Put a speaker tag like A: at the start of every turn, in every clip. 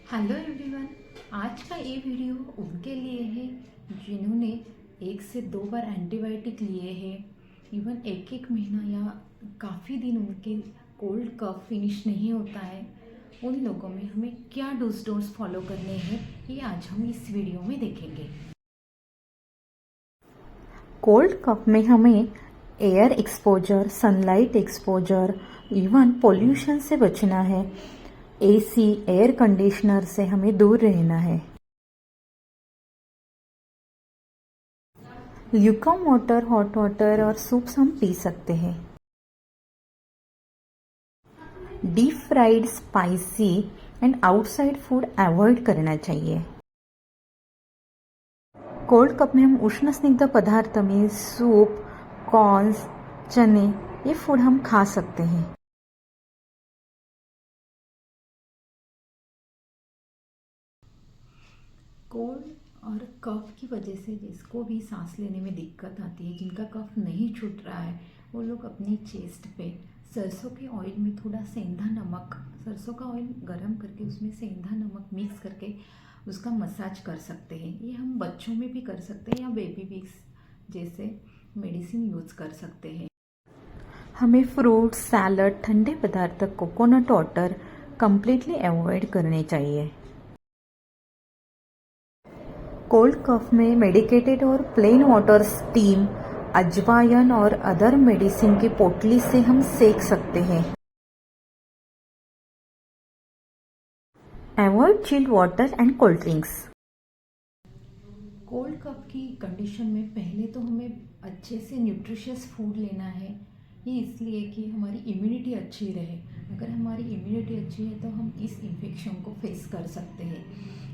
A: Hello everyone. आज का ये वीडियो उनके लिए है जिन्होंने 1 से 2 बार एंटीबायोटिक लिए हैं। इवन एक एक महीना या काफ़ी दिन उनके कोल्ड कफ फिनिश नहीं होता है। उन लोगों में हमें क्या डोज फॉलो करने हैं, ये आज हम इस वीडियो में देखेंगे।
B: कोल्ड कफ में हमें air exposure, sunlight exposure, even pollution से बचना है। एसी, एयर कंडीशनर से हमें दूर रहना है। ल्यूकम वाटर, हॉट वाटर और सूप्स हम पी सकते हैं। Deep fried, spicy and outside food avoid करना चाहिए। कोल्ड कप में हम उष्ण स्निग्ध पदार्थ में सूप, कॉर्न्स, चने, ये फूड हम खा सकते हैं।
A: कोल्ड और कफ की वजह से जिसको भी सांस लेने में दिक्कत आती है, जिनका कफ नहीं छूट रहा है, वो लोग अपनी चेस्ट पे सरसों के ऑयल में थोड़ा सेंधा नमक, सरसों का ऑयल गरम करके उसमें सेंधा नमक मिक्स करके उसका मसाज कर सकते हैं। ये हम बच्चों में भी कर सकते हैं या बेबी विक्स जैसे मेडिसिन यूज़ कर सकते हैं।
B: हमें फ्रूट, सैलड, ठंडे पदार्थ, कोकोनट वाटर कम्प्लीटली अवॉइड करने चाहिए। कोल्ड कफ में मेडिकेटेड और प्लेन वाटर, स्टीम, अजवायन और अदर मेडिसिन की पोटली से हम सेक सकते हैं। Avoid chilled water and cold drinks.
A: Cold cup की कंडीशन में पहले तो हमें अच्छे से न्यूट्रिशियस फूड लेना है। ये इसलिए कि हमारी इम्यूनिटी अच्छी रहे। अगर हमारी इम्यूनिटी अच्छी है तो हम इस इन्फेक्शन को फेस कर सकते हैं।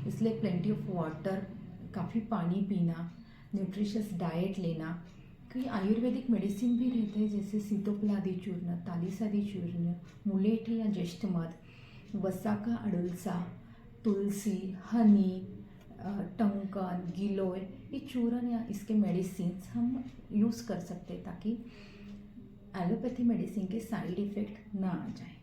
A: इसलिए प्लेंटी ऑफ वाटर, काफ़ी पानी पीना, न्यूट्रिशियस डाइट लेना। कई आयुर्वेदिक मेडिसिन भी रहते हैं जैसे सीतोपलादी चूर्ण, तालीसादी चूर्ण, मुलेठी या ज्येष्ठमध, वसा का अडुलसा, तुलसी, हनी, टंकन, गिलोय, ये चूर्ण या इसके मेडिसिन्स हम यूज़ कर सकते हैं ताकि एलोपैथी मेडिसिन के साइड इफ़ेक्ट ना आ जाए।